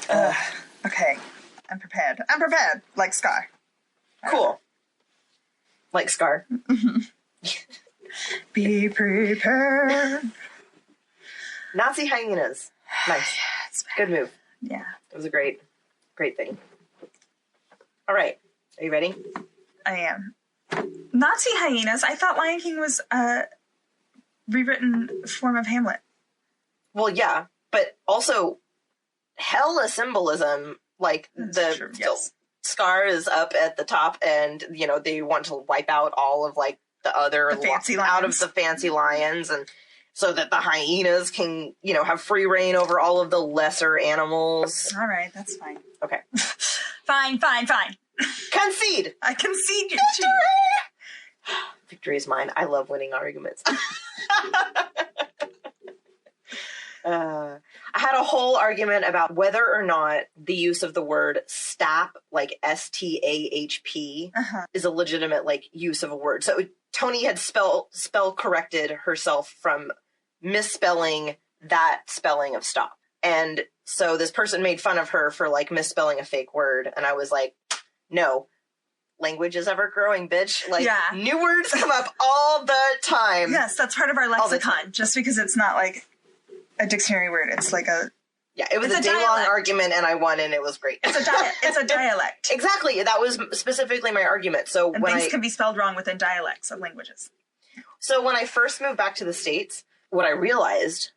Okay. I'm prepared. Like Scar. Cool. Like Scar. Be prepared. Nazi hyenas. Nice. Good move. Yeah. It was a great thing. All right. Are you ready? I am. Nazi hyenas. I thought Lion King was a rewritten form of Hamlet. Well, yeah, but also hella symbolism. Like That's true, yes. Scar is up at the top, and they want to wipe out all of like the other fancy lions. out of the fancy lions, and so that the hyenas can have free reign over all of the lesser animals. All right, that's fine. Okay. Fine. Concede. I concede you. Victory is mine. I love winning arguments. I had a whole argument about whether or not the use of the word stap, like STAHP, is a legitimate use of a word. So Tony had spell corrected herself from misspelling that spelling of stop. And so this person made fun of her for misspelling a fake word. And I was like, no, language is ever growing, bitch. New words come up all the time. Yes, that's part of our lexicon. Just because it's not a dictionary word, it's it was a day-long argument, and I won, and it was great. It's a dialect. Exactly. That was specifically my argument. So things can be spelled wrong within dialects of languages. So when I first moved back to the States, what I realized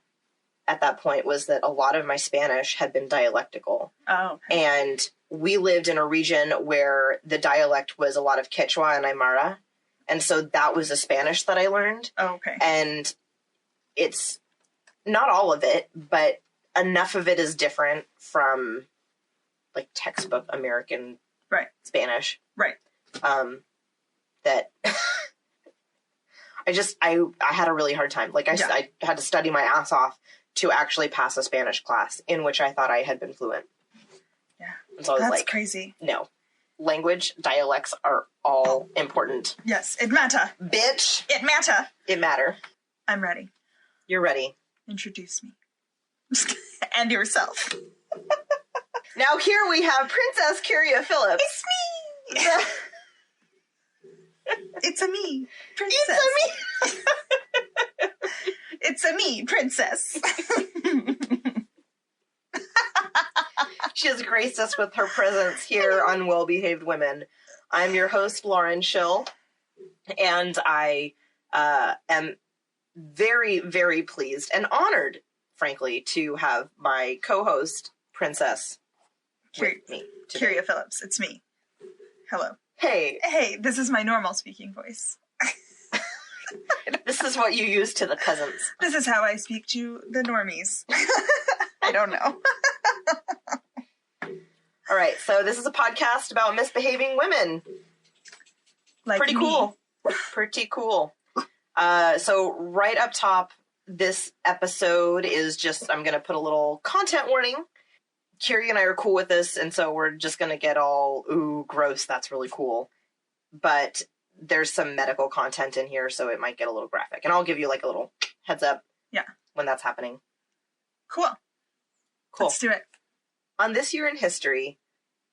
at that point was that a lot of my Spanish had been dialectical. Oh. Okay. And we lived in a region where the dialect was a lot of Quechua and Aymara. And so that was the Spanish that I learned. Oh, okay. And it's not all of it, but enough of it is different from textbook American Spanish. Right. That I had a really hard time. I had to study my ass off to actually pass a Spanish class in which I thought I had been fluent. Yeah. And so I was That's crazy. No. Language, dialects are all important. Yes, it matter. Bitch. It matter. It matter. I'm ready. You're ready. Introduce me. And yourself. Now here we have Princess Kyria Phillips. It's me! It's a me, princess. It's a me! It's a me, princess. She has graced us with her presence here on Well-Behaved Women. I'm your host, Lauren Schill, and I am very, very pleased and honored, frankly, to have my co-host, Princess, with me today. Kyria Phillips, it's me. Hello. Hey. Hey, this is my normal speaking voice. This is what you use to the peasants. This is how I speak to the normies. I don't know. All right, so this is a podcast about misbehaving women. Pretty cool. Pretty cool. So right up top, this episode is just, I'm going to put a little content warning. Kyria and I are cool with this, and so we're just going to get all, ooh, gross, that's really cool. But there's some medical content in here, so it might get a little graphic. And I'll give you a little heads up when that's happening. Cool. Let's do it. On this year in history,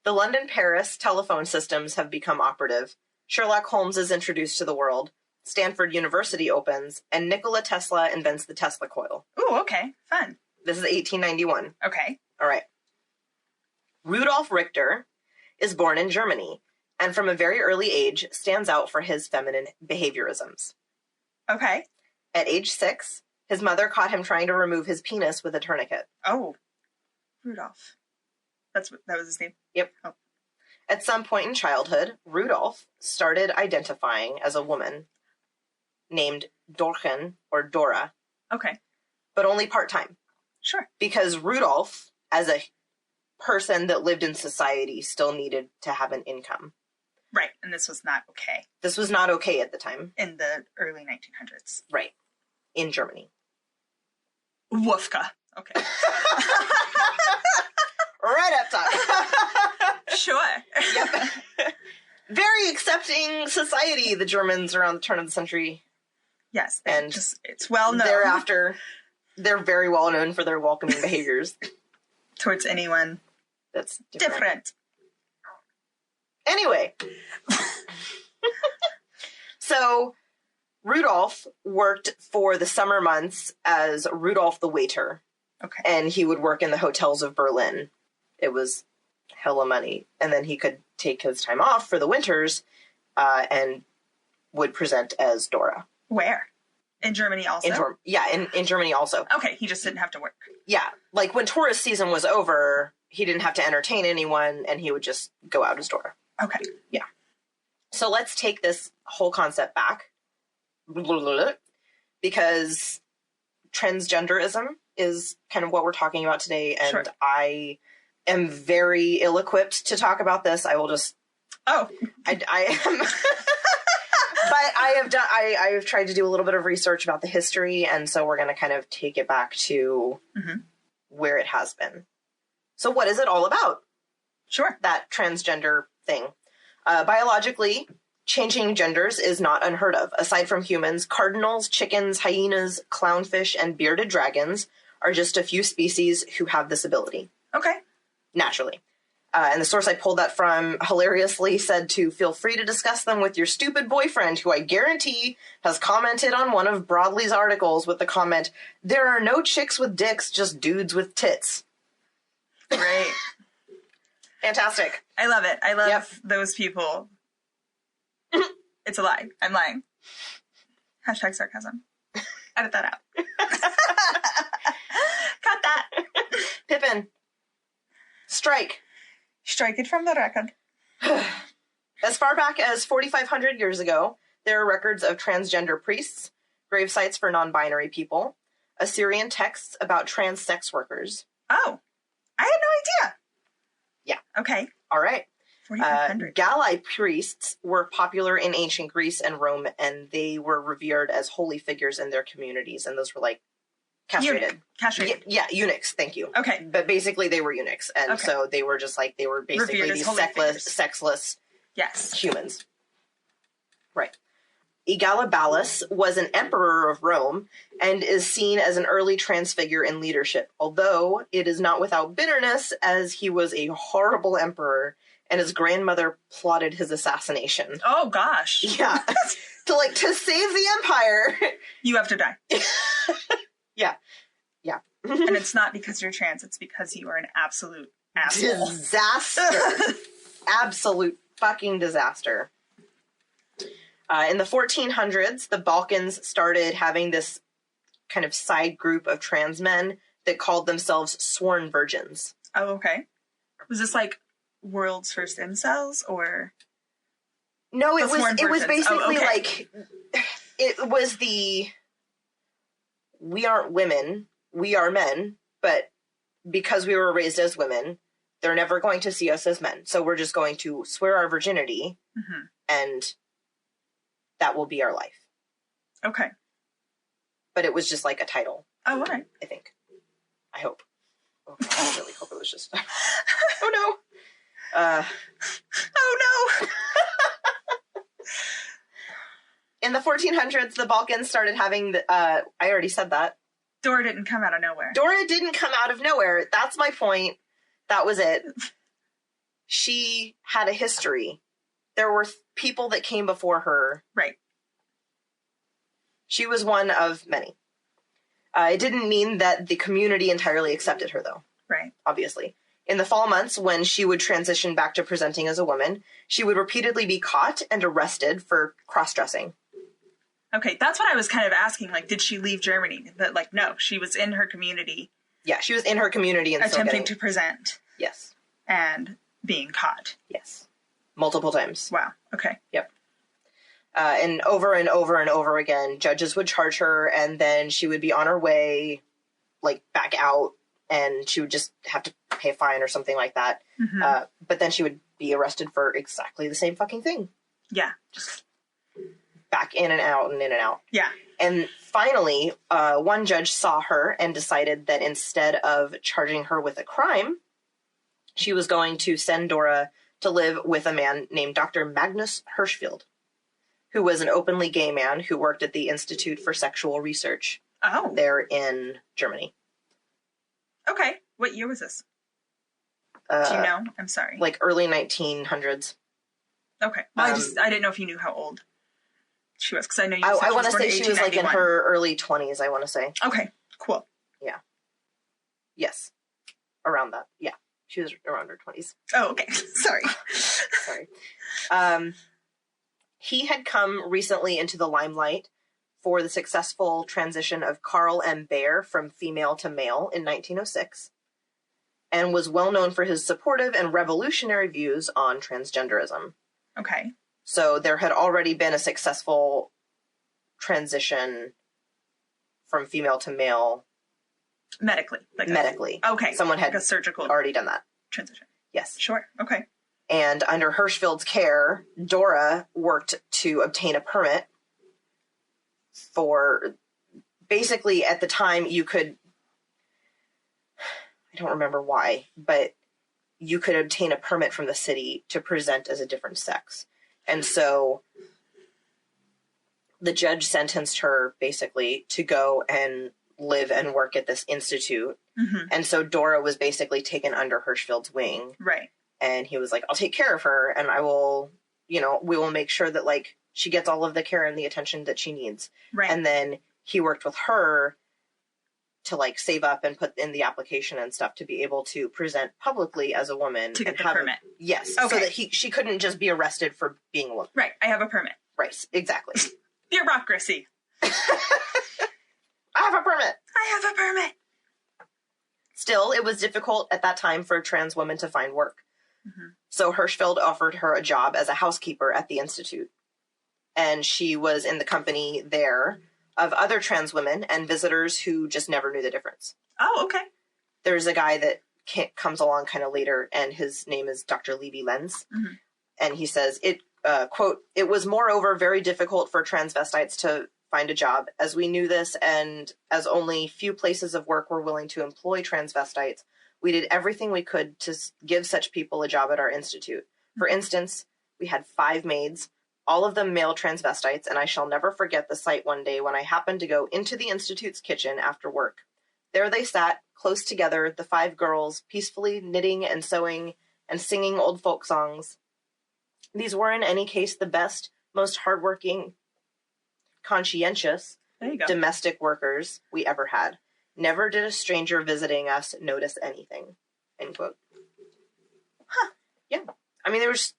the London-Paris telephone systems have become operative. Sherlock Holmes is introduced to the world. Stanford University opens, and Nikola Tesla invents the Tesla coil. Ooh, okay. Fun. This is 1891. Okay. All right. Rudolf Richter is born in Germany, and from a very early age stands out for his feminine behaviorisms. Okay. At age 6, his mother caught him trying to remove his penis with a tourniquet. Oh. Rudolph. That was his name? Yep. Oh. At some point in childhood, Rudolph started identifying as a woman named Dorchen or Dora. Okay. But only part-time. Sure. Because Rudolph, as a person that lived in society, still needed to have an income. Right. And this was not okay. This was not okay at the time. In the early 1900s. Right. In Germany. Woofka. Okay. Right up top. Sure. Yep. Very accepting society, the Germans around the turn of the century. Yes. And it's well known. Thereafter, they're very well known for their welcoming behaviors. Towards anyone That's different. Different. Anyway. So, Rudolph worked for the summer months as Rudolph the waiter. Okay. And he would work in the hotels of Berlin. It was hella money. And then he could take his time off for the winters and would present as Dora. Where? In Germany also? In Germany also. Okay, he just didn't have to work. Yeah, like when tourist season was over, he didn't have to entertain anyone, and he would just go out as Dora. Okay. Yeah. So let's take this whole concept back. Because transgenderism is kind of what we're talking about today, and sure. I am very ill-equipped to talk about this. I will just... Oh. I am... But I have tried to do a little bit of research about the history, and so we're going to kind of take it back to where it has been. So what is it all about? Sure. That transgender thing. Biologically, changing genders is not unheard of. Aside from humans, cardinals, chickens, hyenas, clownfish, and bearded dragons are just a few species who have this ability. Okay. Naturally. And the source I pulled that from hilariously said to feel free to discuss them with your stupid boyfriend, who I guarantee has commented on one of Broadly's articles with the comment, "There are no chicks with dicks, just dudes with tits." Great. Fantastic. I love it. I love those people. It's a lie. I'm lying. Hashtag sarcasm. Edit that out. Cut that. Pippin. Strike. Strike it from the record. As far back as 4,500 years ago, there are records of transgender priests, grave sites for non-binary people, Assyrian texts about trans sex workers. Oh, I had no idea. Yeah. Okay. All right. 4,500. Galli priests were popular in ancient Greece and Rome, and they were revered as holy figures in their communities, and those were like castrated. Castrated. Yeah, eunuchs, thank you. Okay. But basically they were eunuchs, and so they were just like, they were basically these sexless humans. Right. Elagabalus was an emperor of Rome and is seen as an early trans figure in leadership, although it is not without bitterness, as he was a horrible emperor and his grandmother plotted his assassination. Oh gosh. Yeah. to save the empire. You have to die. Yeah. Yeah. And it's not because you're trans, it's because you are an absolute asshole. Disaster. Absolute fucking disaster. In the 1400s, the Balkans started having this kind of side group of trans men that called themselves sworn virgins. Oh, okay. Was this like world's first incels, or? No, it was basically like, it was the, we aren't women, we are men, but because we were raised as women, they're never going to see us as men. So we're just going to swear our virginity, and that will be our life. Okay. But it was just like a title. Oh, all right. I think. I hope. Oh, I really hope it was just... Oh, no. Oh, no. In the 1400s, the Balkans started having... I already said that. Dora didn't come out of nowhere. Dora didn't come out of nowhere. That's my point. That was it. She had a history. There were people that came before her. Right. She was one of many. It didn't mean that the community entirely accepted her, though. Right. Obviously. In the fall months, when she would transition back to presenting as a woman, she would repeatedly be caught and arrested for cross-dressing. Okay, that's what I was kind of asking. Like, did she leave Germany? But, like, no, she was in her community. Yeah, she was in her community and attempting to present. Yes. And being caught. Yes. Multiple times. Wow. Okay. Yep. And over and over and over again, judges would charge her, and then she would be on her way, like, back out, and she would just have to pay a fine or something like that. But then she would be arrested for exactly the same fucking thing. Yeah. Just back in and out and in and out. Yeah. And finally, one judge saw her and decided that instead of charging her with a crime, she was going to send Dora to live with a man named Dr. Magnus Hirschfeld, who was an openly gay man who worked at the Institute for Sexual Research. There in Germany. Okay. What year was this? Do you know? I'm sorry. Like early 1900s. Okay. Well, I didn't know if you knew how old she was, because I know you said I want to born say she was like in 1891. her early 20s, I want to say. Okay, cool. Yeah. Yes. Around that. Yeah. She was around her 20s. Oh, okay. Sorry. Sorry. He had come recently into the limelight for the successful transition of Carl M. Baer from female to male in 1906, and was well known for his supportive and revolutionary views on transgenderism. Okay. So there had already been a successful transition from female to male. Medically. Medically. Okay. Someone had like a surgical already done that. transition. Yes. Sure. Okay. And under Hirschfeld's care, Dora worked to obtain a permit for, basically at the time you could, I don't remember why, but you could obtain a permit from the city to present as a different sex. And so the judge sentenced her basically to go and live and work at this institute. Mm-hmm. And so Dora was basically taken under Hirschfeld's wing. Right. And he was like, I'll take care of her, and I will, we will make sure that, like, she gets all of the care and the attention that she needs. Right. And then he worked with her to, like, save up and put in the application and stuff to be able to present publicly as a woman. To get the permit. Yes. Okay. So that she couldn't just be arrested for being a woman. Right. I have a permit. Right. Exactly. Bureaucracy. I have a permit. I have a permit. Still, it was difficult at that time for trans women to find work. Mm-hmm. So Hirschfeld offered her a job as a housekeeper at the institute. And she was in the company there of other trans women and visitors who just never knew the difference. Oh, okay. There's a guy that comes along kind of later, and his name is Dr. Levy Lenz. Mm-hmm. And he says, quote, "It was moreover very difficult for transvestites to find a job, as we knew this, and as only few places of work were willing to employ transvestites. We did everything we could to give such people a job at our institute. For instance, we had 5 maids, all of them male transvestites, and I shall never forget the sight one day when I happened to go into the institute's kitchen after work. There they sat, close together, the 5 girls, peacefully knitting and sewing and singing old folk songs. These were in any case the best, most hardworking, conscientious, domestic workers we ever had. Never did a stranger visiting us notice anything." End quote. Huh. Yeah. I mean, there was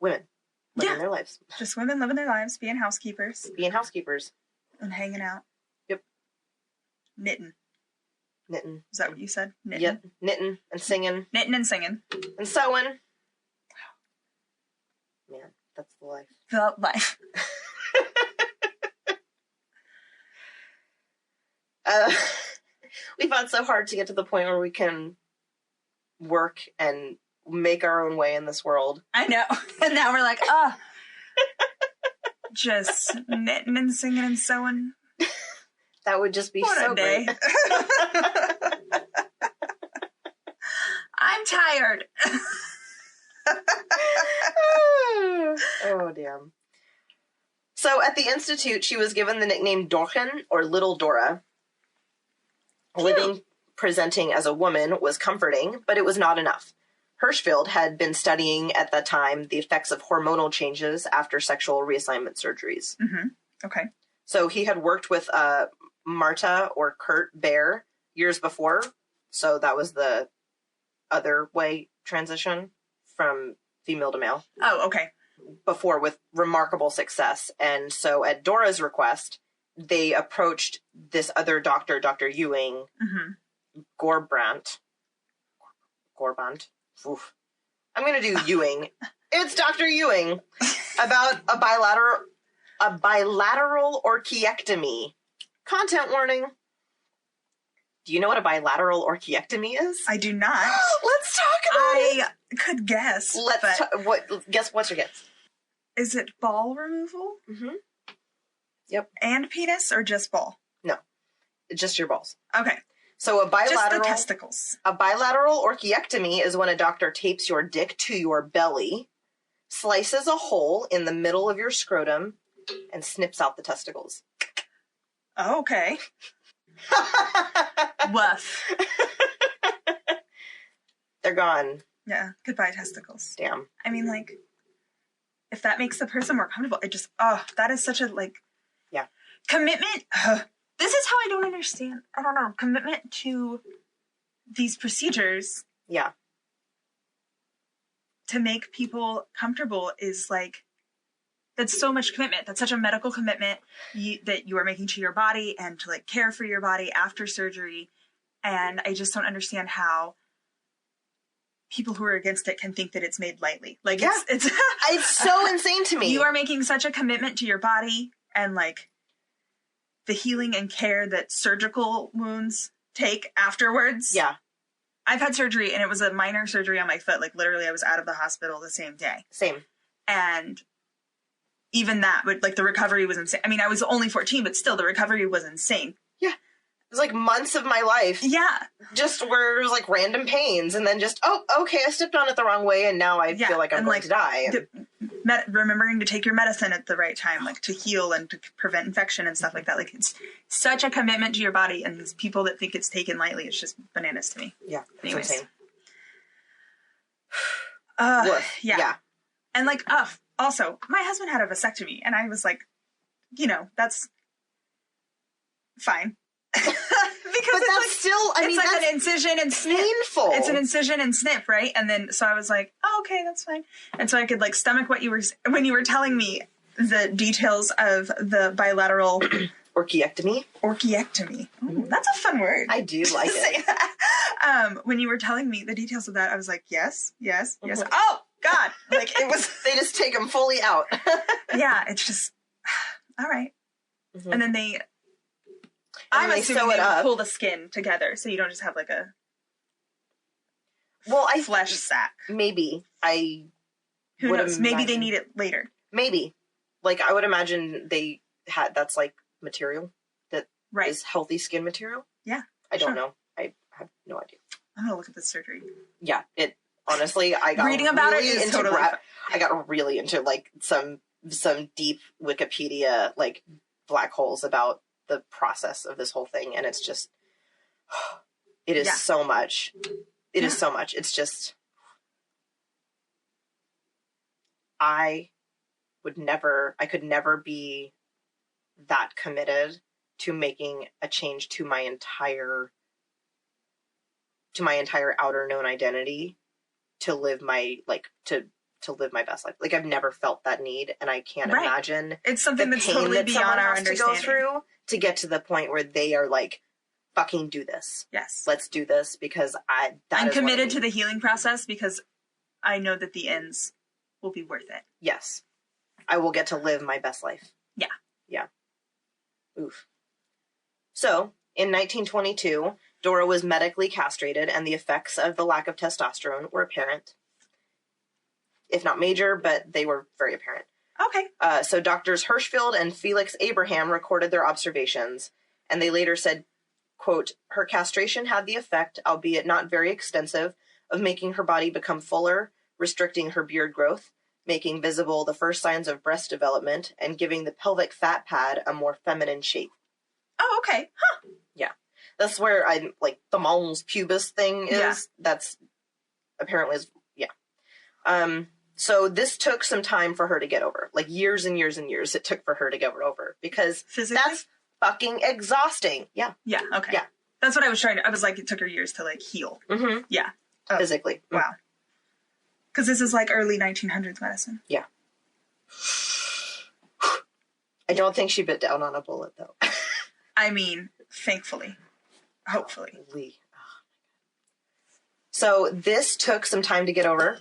women living their lives. Just women living their lives, being housekeepers. Being housekeepers. And hanging out. Yep. Knitting. Is that what you said? Knitting? Yep. Knitting and singing. Knitting and singing. And sewing. Man, that's the life. The life. We fought so hard to get to the point where we can work and make our own way in this world. I know. And now we're like, just knitting and singing and sewing. That would just be what so a day. great. I'm tired. Oh, damn. So at the institute, she was given the nickname Dorchen, or Little Dora. Living, presenting as a woman was comforting, but it was not enough. Hirschfeld had been studying at that time the effects of hormonal changes after sexual reassignment surgeries. Mm-hmm. Okay. So he had worked with Marta or Kurt Baer years before. So that was the other way transition from female to male. Oh, okay. Before, with remarkable success. And so at Dora's request, they approached this other doctor, Dr. Ewing, Gorbrandt. Oof. I'm going to do Ewing. It's Dr. Ewing about a bilateral orchiectomy. Content warning. Do you know what a bilateral orchiectomy is? I do not. Let's talk about it. I could guess. What's your guess? Is it ball removal? Mm-hmm. Yep. And penis, or just ball? No. Just your balls. Okay. So just the testicles. A bilateral orchiectomy is when a doctor tapes your dick to your belly, slices a hole in the middle of your scrotum, and snips out the testicles. Oh, okay. Woof. They're gone. Yeah. Goodbye, testicles. Damn. I mean, like, if that makes the person more comfortable, it just, that is such a, like... Yeah. Commitment. This is how I don't understand. I don't know. Commitment to these procedures. Yeah. To make people comfortable is, like... That's so much commitment. That's such a medical commitment that you are making to your body and to, like, care for your body after surgery. And I just don't understand how people who are against it can think that it's made lightly. Like, yeah. it's so insane to me. You are making such a commitment to your body and, like, the healing and care that surgical wounds take afterwards. Yeah. I've had surgery, and it was a minor surgery on my foot. Like, literally, I was out of the hospital the same day. Same. And even that, but, like, the recovery was insane. I mean, I was only 14, but still, the recovery was insane. Yeah. It was, like, months of my life. Yeah. Just where it was, like, random pains, and then just, okay, I stepped on it the wrong way, and now I feel like I'm going to die. Remembering to take your medicine at the right time, like, to heal and to prevent infection and stuff like that. Like, it's such a commitment to your body, and these people that think it's taken lightly, it's just bananas to me. Yeah. Anyways. It's insane. Yeah. Yeah. And, like, also, my husband had a vasectomy, and I was like, that's fine. Because but that's like, still, I mean, like that's an incision and snip. Painful. It's an incision and snip, right? And then, so I was like, okay, that's fine. And so I could, like, stomach when you were telling me the details of the bilateral orchiectomy. Ooh, that's a fun word. I do like it. When you were telling me the details of that, I was like, yes. Mm-hmm. Oh, God. Like, it was... They just take them fully out. Yeah, it's just... All right. Mm-hmm. And then I'm assuming they would pull the skin together, so you don't just have, like, a flesh sack. Maybe. Who knows? Maybe they need it later. Maybe. Like, I would imagine that's, like, material that is healthy skin material. Yeah. I don't know. I have no idea. I'm going to look at this surgery. Yeah. Honestly, I got reading about really it is into totally I got really into, like, some deep Wikipedia, like, black holes about the process of this whole thing, and it's just it is so much. It is so much. It's just I could never be that committed to making a change to my entire outer known identity to live my to live my best life. Like, I've never felt that need, and I can't imagine it's something that's totally beyond our understanding to go through to get to the point where they are like, fucking do this. Yes. Let's do this, because I'm committed to the healing process because I know that the ends will be worth it. Yes. I will get to live my best life. Yeah. Yeah. Oof. So, in 1922, Dora was medically castrated, and the effects of the lack of testosterone were apparent. If not major, but they were very apparent. Okay. So doctors Hirschfeld and Felix Abraham recorded their observations, and they later said, quote, "Her castration had the effect, albeit not very extensive, of making her body become fuller, restricting her beard growth, making visible the first signs of breast development, and giving the pelvic fat pad a more feminine shape." Oh, okay. Huh. Yeah. That's where I'm, like, the mons pubis thing is. Yeah. That's apparently is, yeah. So this took some time for her to get over. Like, years and years and years it took for her to get over. Because physically? That's fucking exhausting. Yeah. Yeah, okay. Yeah. That's what I was like, it took her years to, like, heal. Mm-hmm. Yeah. Physically. Wow. Because this is, like, early 1900s medicine. Yeah. I don't think she bit down on a bullet, though. I mean, thankfully. Hopefully. So this took some time to get over.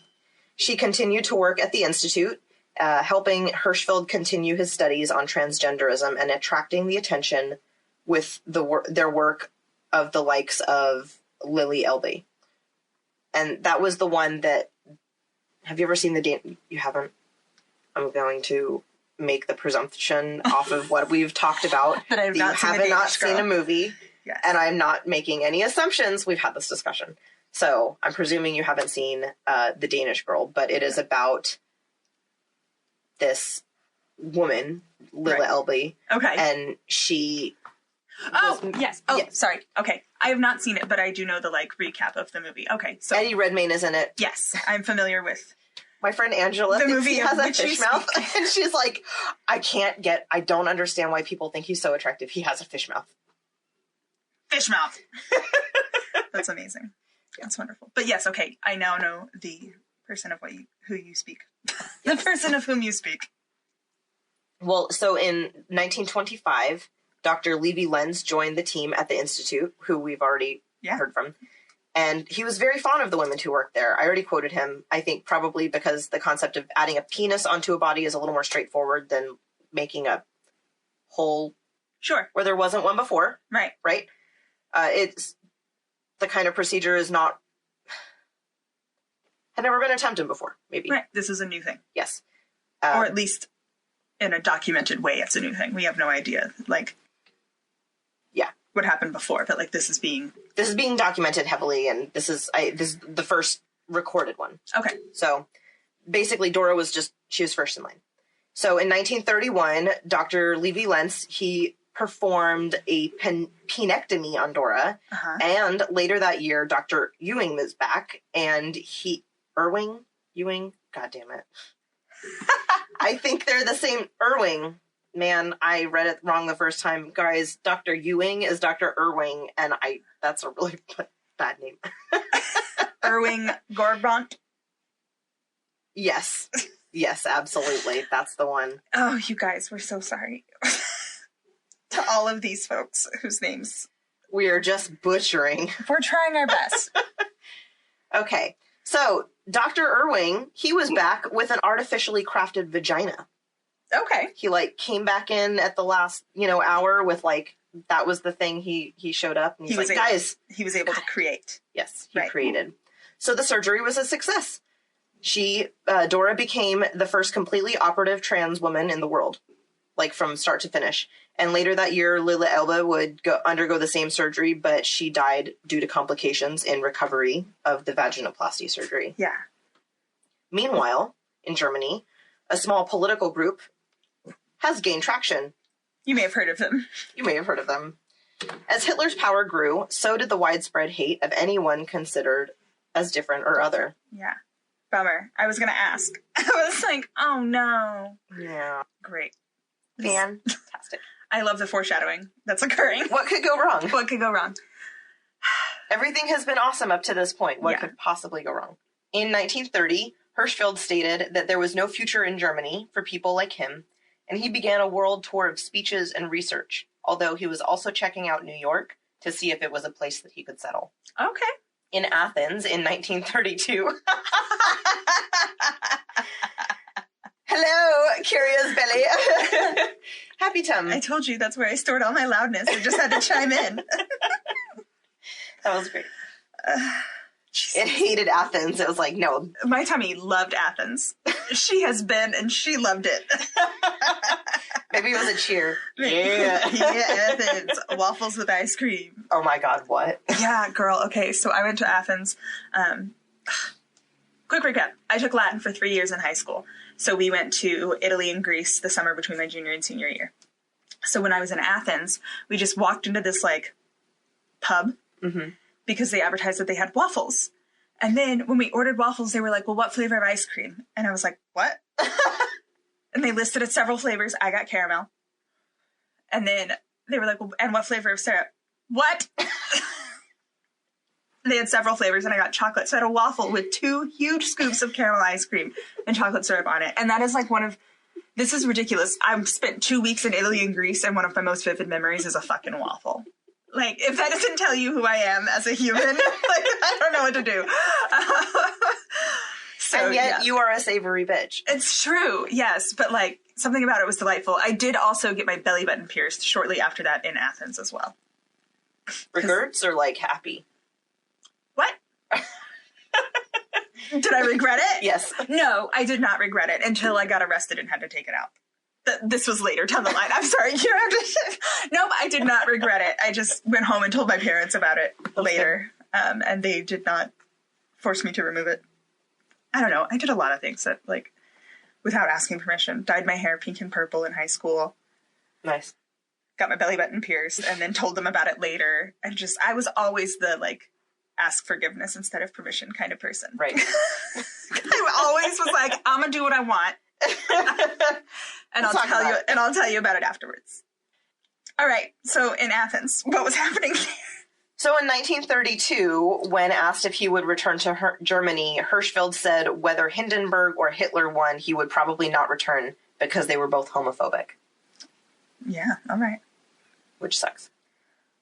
She continued to work at the Institute, helping Hirschfeld continue his studies on transgenderism and attracting the attention with their work of the likes of Lily Elby. And that was the one that... Have you ever seen You haven't? I'm going to make the presumption off of what we've talked about that you haven't not seen a movie. Yes. And I'm not making any assumptions. We've had this discussion. So I'm presuming you haven't seen The Danish Girl, but it is about this woman, Lilla Elby. Okay. And she... Oh, yes. Oh, yeah. Sorry. Okay. I have not seen it, but I do know the, like, recap of the movie. Okay, so... Eddie Redmayne is in it. Yes, I'm familiar with... My friend Angela thinks he has a fish mouth. Speak. And she's like, I don't understand why people think he's so attractive. He has a fish mouth. Fish mouth. That's amazing. That's wonderful. But yes, okay, I now know the person of who you speak. The person of whom you speak. Well, so in 1925, Dr. Levy Lenz joined the team at the Institute, who we've already heard from. And he was very fond of the women who worked there. I already quoted him, I think probably because the concept of adding a penis onto a body is a little more straightforward than making a hole where there wasn't one before. Right. Right? It's the kind of procedure had never been attempted before, maybe. Right. This is a new thing. Yes. Or at least in a documented way, it's a new thing. We have no idea, like... what happened before, but like this is being documented heavily, and this is the first recorded one. Okay. So basically Dora was first in line. So in 1931, Dr. Levy Lenz, he performed a penectomy on Dora, and later that year, Dr. Ewing was back, and Ewing, god damn it. I think they're the same, Irving. Man, I read it wrong the first time. Guys, Dr. Ewing is Dr. Irving, and that's a really bad name. Irving Gorbont? Yes. Yes, absolutely. That's the one. Oh, you guys, we're so sorry. To all of these folks whose names... we are just butchering. We're trying our best. Okay, so Dr. Irving, he was back with an artificially crafted vagina. Okay. He, came back in at the last, hour with, that was the thing he showed up. And he was able to create. Yes, he created. So the surgery was a success. Dora became the first completely operative trans woman in the world, from start to finish. And later that year, Lila Elba would undergo the same surgery, but she died due to complications in recovery of the vaginoplasty surgery. Yeah. Meanwhile, in Germany, a small political group has gained traction. You may have heard of them. As Hitler's power grew, so did the widespread hate of anyone considered as different or other. Yeah. Bummer. I was going to ask. I was like, oh no. Yeah. Great. Fantastic. I love the foreshadowing that's occurring. What could go wrong? What could go wrong? Everything has been awesome up to this point. What could possibly go wrong? In 1930, Hirschfeld stated that there was no future in Germany for people like him, and he began a world tour of speeches and research, although he was also checking out New York to see if it was a place that he could settle. Okay. In Athens in 1932. Hello, Kyria's belly. Happy tum. I told you that's where I stored all my loudness. I just had to chime in. That was great. It hated Athens. It was like, no. My tummy loved Athens. She has been, and she loved it. Maybe it was a cheer. Yeah. Athens. Waffles with ice cream. Oh my God, what? Yeah, girl. Okay, so I went to Athens. Quick recap. I took Latin for 3 years in high school. So we went to Italy and Greece the summer between my junior and senior year. So when I was in Athens, we just walked into this, pub. Mm-hmm. Because they advertised that they had waffles. And then when we ordered waffles, they were like, well, what flavor of ice cream? And I was like, what? And they listed it several flavors. I got caramel. And then they were like, well, and what flavor of syrup? What? They had several flavors, and I got chocolate. So I had a waffle with 2 huge scoops of caramel ice cream and chocolate syrup on it. And that is this is ridiculous. I've spent 2 weeks in Italy and Greece, and one of my most vivid memories is a fucking waffle. If that doesn't tell you who I am as a human, I don't know what to do. And yet you are a savory bitch. It's true, yes. But, something about it was delightful. I did also get my belly button pierced shortly after that in Athens as well. Regrets or, happy? What? Did I regret it? Yes. No, I did not regret it until I got arrested and had to take it out. This was later down the line. I'm sorry. You don't have to. Nope, I did not regret it. I just went home and told my parents about it later, and they did not force me to remove it. I don't know. I did a lot of things that, without asking permission. Dyed my hair pink and purple in high school. Nice. got my belly button pierced and then told them about it later. And I was always the, like, ask forgiveness instead of permission kind of person. Right. I always was like, I'm going to do what I want. and I'll tell you about it afterwards. All right. So in Athens, what was happening there? So in 1932, when asked if he would return to Germany, Hirschfeld said whether Hindenburg or Hitler won, he would probably not return because they were both homophobic. Yeah, all right. Which sucks.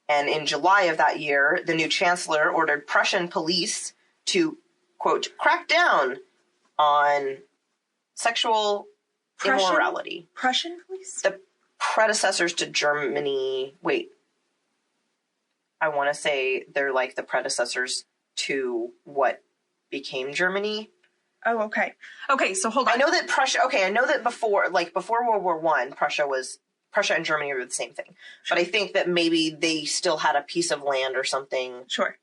And in July of that year, the new chancellor ordered Prussian police to, quote, crack down on sexual immorality. Prussian police? The predecessors to Germany. Wait. I want to say they're like the predecessors to what became Germany. Oh, okay. Okay, so hold on. I know that before World War I, Prussia and Germany were the same thing. But I think that maybe they still had a piece of land or something. Sure.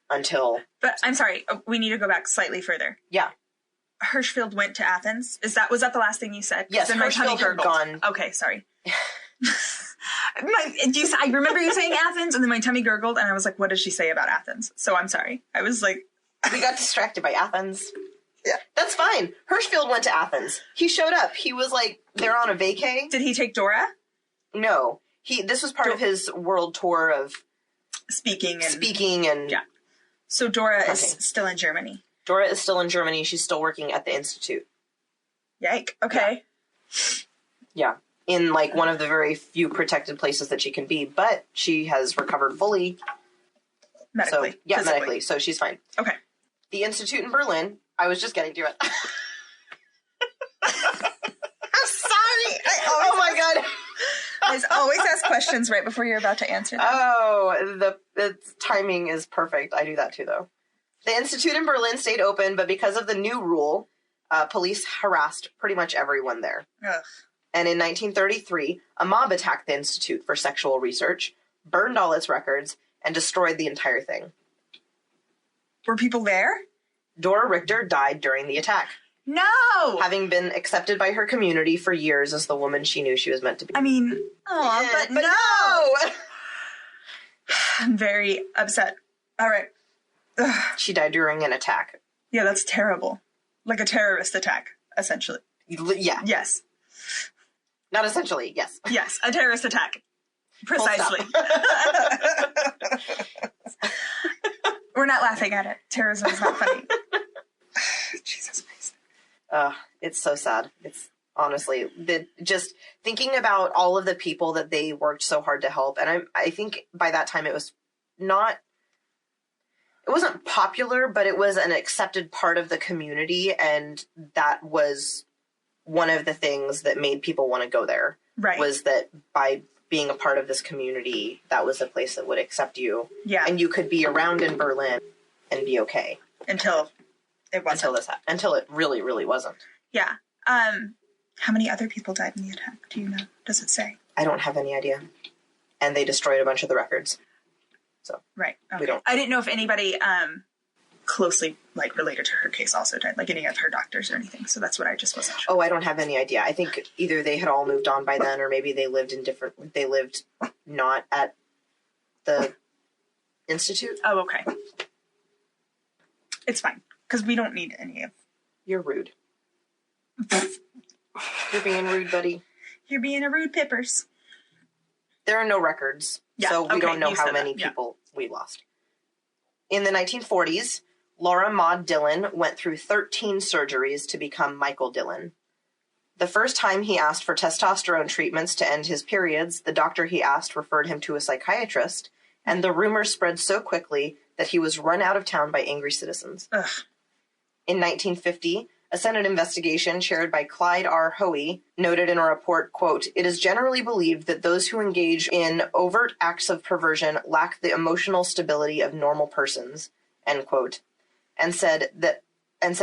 Until... But I'm sorry, we need to go back slightly further. Yeah. Hirschfeld went to Athens. Was that the last thing you said? Yes, Hirschfeld had gone. Okay, sorry. I remember you saying Athens, and then my tummy gurgled, and I was like, what did she say about Athens? So I'm sorry. I was like... We got distracted by Athens. Yeah. That's fine. Hirschfeld went to Athens. He showed up. He was like, they're on a vacay. Did he take Dora? No. This was part of his world tour of... Speaking and... Yeah. So Dora is still in Germany. Dora is still in Germany. She's still working at the Institute. Yike. Okay. Yeah. In, like, one of the very few protected places that she can be. But she has recovered fully. Medically. So, yeah, physically. medically. So she's fine. Okay. The Institute in Berlin... I was just getting to it. I'm sorry. Oh, my God. I always ask questions right before you're about to answer them. Oh, the timing is perfect. I do that, too, though. The Institute in Berlin stayed open, but because of the new rule, police harassed pretty much everyone there. Ugh. And in 1933, a mob attacked the Institute for Sexual Research, burned all its records, and destroyed the entire thing. Were people there? Dora Richter died during the attack. No! Having been accepted by her community for years as the woman she knew she was meant to be. I mean, but no! I'm very upset. All right. Ugh. She died during an attack. Yeah, that's terrible. Like a terrorist attack, essentially. Yeah. Yes. Not essentially, yes. Yes, a terrorist attack. Precisely. We're not laughing at it. Terrorism is not funny. Jesus Christ. It's so sad. It's honestly just thinking about all of the people that they worked so hard to help. And I think by that time it wasn't popular, but it was an accepted part of the community. And that was one of the things that made people want to go there. Right. Was that by being a part of this community, that was a place that would accept you. Yeah. And you could be around in Berlin and be okay. Until it wasn't. Until it really, really wasn't. Yeah. How many other people died in the attack? Do you know? Does it say? I don't have any idea. And they destroyed a bunch of the records. So. Right. Okay. We don't. I didn't know if anybody closely related to her case also died, like any of her doctors or anything. So that's what I just wasn't sure. Oh, I don't have any idea. I think either they had all moved on by then, or maybe they lived not at the Institute. Oh, okay. It's fine, because we don't need any of... You're rude. You're being rude, buddy. You're being a rude pippers. There are no records, so we don't know how many people we lost. In the 1940s, Laura Maud Dillon went through 13 surgeries to become Michael Dillon. The first time he asked for testosterone treatments to end his periods, the doctor he asked referred him to a psychiatrist, and the rumor spread so quickly that he was run out of town by angry citizens. Ugh. In 1950, a Senate investigation chaired by Clyde R. Hoey noted in a report, quote, "It is generally believed that those who engage in overt acts of perversion lack the emotional stability of normal persons," end quote, and said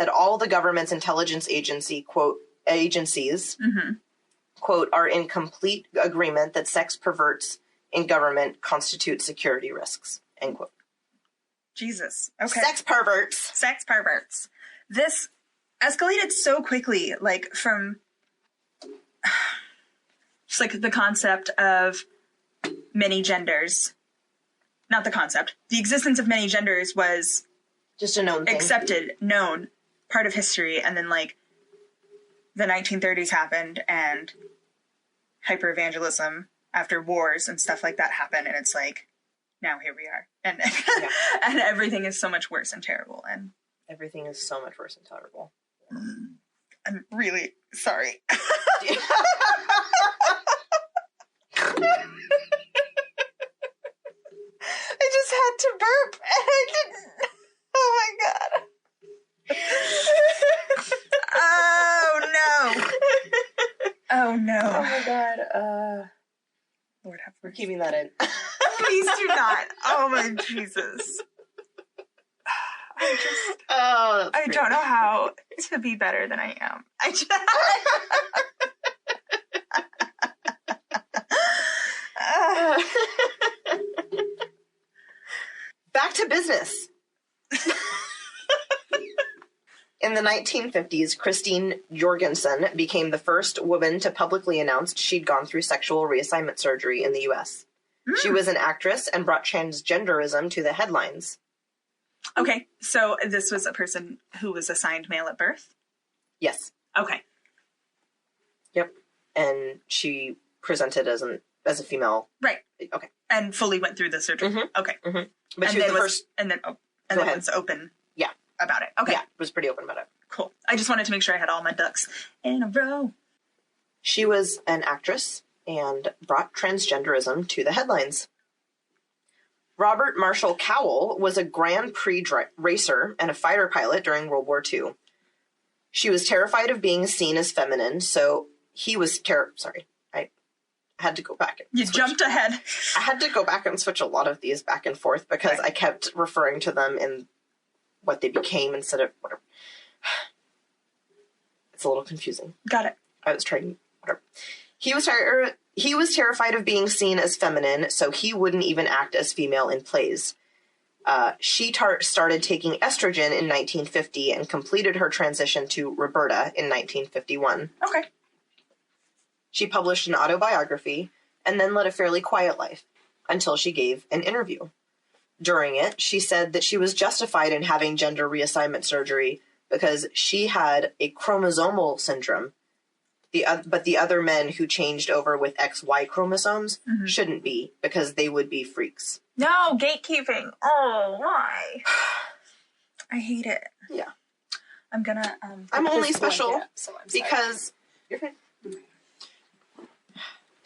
all the government's intelligence agencies, Mm-hmm. quote, "are in complete agreement that sex perverts in government constitute security risks," end quote. Jesus. Okay. Sex perverts. Sex perverts. This escalated so quickly, from just the concept of many genders, not the concept, the existence of many genders was just a known thing. Accepted, known, part of history, and then like the 1930s happened and hyper-evangelism after wars and stuff like that happened, and it's like, now here we are. And and everything is so much worse and terrible. And everything is so much worse and terrible. I'm really sorry. I just had to burp and I didn't. Oh my god. Oh no. Oh no. Oh my god. Lord have We're mercy. keeping that in. Please do not. Oh my Jesus. I don't know how to be better than I am. Back to business. In the 1950s, Christine Jorgensen became the first woman to publicly announce she'd gone through sexual reassignment surgery in the U.S. She was an actress and brought transgenderism to the headlines. Okay, so this was a person who was assigned male at birth? Yes. Okay. Yep. And she presented as a female. Right. Okay. And fully went through the surgery. Mm-hmm. Okay. Mm-hmm. But and she was the first. And then was open. Yeah. About it. Okay. Yeah, was pretty open about it. Cool. I just wanted to make sure I had all my ducks in a row. She was an actress and brought transgenderism to the headlines. Robert Marshall Cowell was a Grand Prix racer and a fighter pilot during World War II. She was terrified of being seen as feminine, so he was Sorry, I had to go back. You jumped ahead. I had to go back and switch a lot of these back and forth because I kept referring to them in what they became instead of whatever. It's a little confusing. Got it. I was trying, whatever. He was terrified of being seen as feminine, so he wouldn't even act as female in plays. She started taking estrogen in 1950 and completed her transition to Roberta in 1951. Okay. She published an autobiography and then led a fairly quiet life until she gave an interview. During it, she said that she was justified in having gender reassignment surgery because she had a chromosomal syndrome. But the other men who changed over with XY chromosomes shouldn't be, because they would be freaks. No, gatekeeping. Oh, why? I hate it. Yeah. I'm gonna... I'm only special up, so I'm because... You're fine.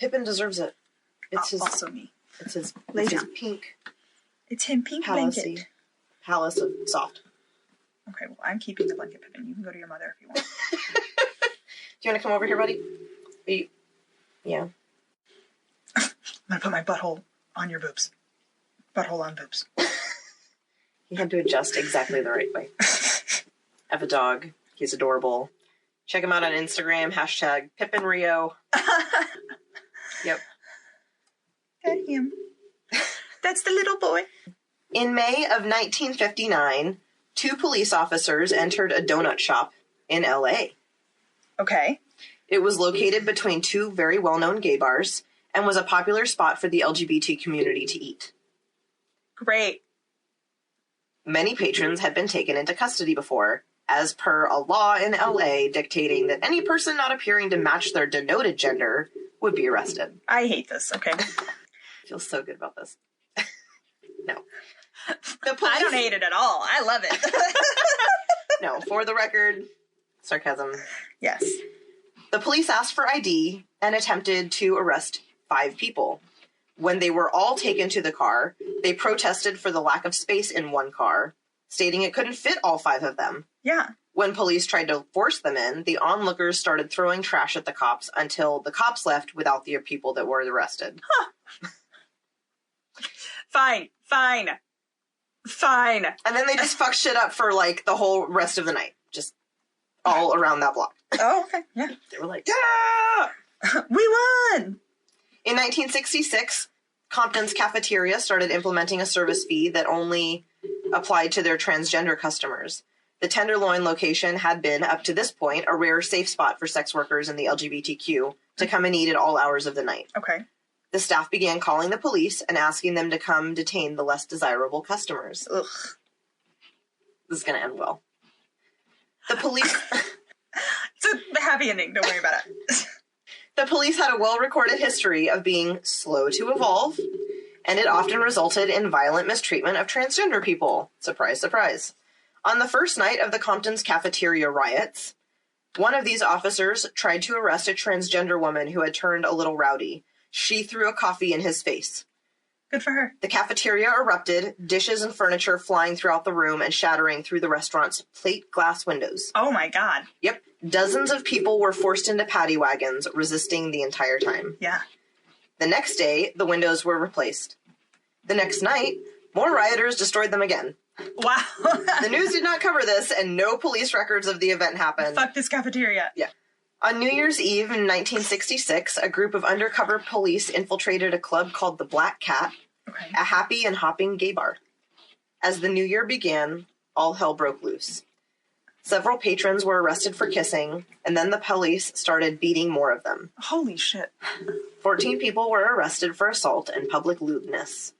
Pippin deserves it. It's his... Also me. It's his pink... It's him pink blanket. Palace of soft. Okay, well, I'm keeping the blanket, Pippin. You can go to your mother if you want. Do you want to come over here, buddy? Yeah. I'm going to put my butthole on your boobs. Butthole on boobs. He had to adjust exactly the right way. I have a dog. He's adorable. Check him out on Instagram. # PippinRio. Yep. At him. That's the little boy. In May of 1959, 2 police officers entered a donut shop in L.A. Okay. It was located between 2 very well-known gay bars and was a popular spot for the LGBT community to eat. Great. Many patrons had been taken into custody before, as per a law in LA dictating that any person not appearing to match their denoted gender would be arrested. I hate this, okay? I feel so good about this. No. I don't hate it at all. I love it. No, for the record, sarcasm. Yes. The police asked for ID and attempted to arrest 5 people. When they were all taken to the car, they protested for the lack of space in one car, stating it couldn't fit all 5 of them. Yeah. When police tried to force them in, the onlookers started throwing trash at the cops until the cops left without the people that were arrested. Huh. Fine. And then they just fucked shit up for, like, the whole rest of the night. Just all around that block. Oh, okay. Yeah. They were like, yeah! We won! In 1966, Compton's cafeteria started implementing a service fee that only applied to their transgender customers. The Tenderloin location had been, up to this point, a rare safe spot for sex workers and the LGBTQ to come and eat at all hours of the night. Okay. The staff began calling the police and asking them to come detain the less desirable customers. Ugh. This is going to end well. The police... It's a happy ending. Don't worry about it. The police had a well-recorded history of being slow to evolve, and it often resulted in violent mistreatment of transgender people. Surprise, surprise. On the first night of the Compton's cafeteria riots, one of these officers tried to arrest a transgender woman who had turned a little rowdy. She threw a coffee in his face. Good for her. The cafeteria erupted, dishes and furniture flying throughout the room and shattering through the restaurant's plate glass windows. Oh my God. Yep. Dozens of people were forced into paddy wagons, resisting the entire time. Yeah. The next day, the windows were replaced. The next night, more rioters destroyed them again. Wow. The news did not cover this, and no police records of the event happened. Fuck this cafeteria. Yeah. On New Year's Eve in 1966, a group of undercover police infiltrated a club called the Black Cat, Okay. a happy and hopping gay bar. As the new year began, all hell broke loose. Several patrons were arrested for kissing, and then the police started beating more of them. Holy shit. 14 people were arrested for assault and public lewdness.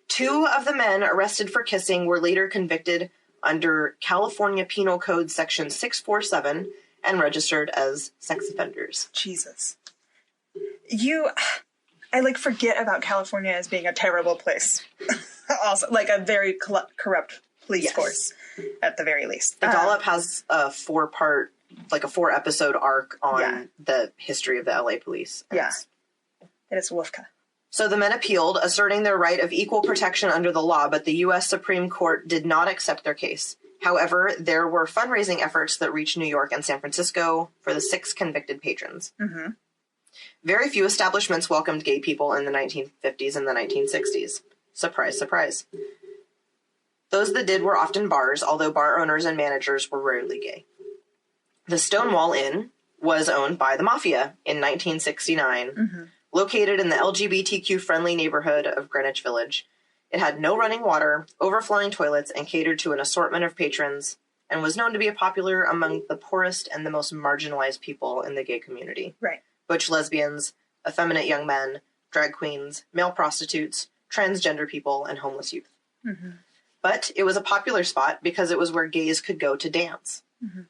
2 of the men arrested for kissing were later convicted under California Penal Code Section 647 and registered as sex offenders. Jesus. I forget about California as being a terrible place. Also, a very corrupt police force, at the very least. The Dollop has a 4-part, a 4-episode arc on the history of the LA police. Yeah. It is Wolfka. So the men appealed, asserting their right of equal protection under the law, but the U.S. Supreme Court did not accept their case. However, there were fundraising efforts that reached New York and San Francisco for the 6 convicted patrons. Mm-hmm. Very few establishments welcomed gay people in the 1950s and the 1960s. Surprise, surprise. Those that did were often bars, although bar owners and managers were rarely gay. The Stonewall Inn was owned by the Mafia in 1969, mm-hmm. located in the LGBTQ-friendly neighborhood of Greenwich Village. It had no running water, overflowing toilets, and catered to an assortment of patrons, and was known to be popular among the poorest and the most marginalized people in the gay community. Right. Butch lesbians, effeminate young men, drag queens, male prostitutes, transgender people, and homeless youth. Mm-hmm. But it was a popular spot because it was where gays could go to dance. Mm-hmm.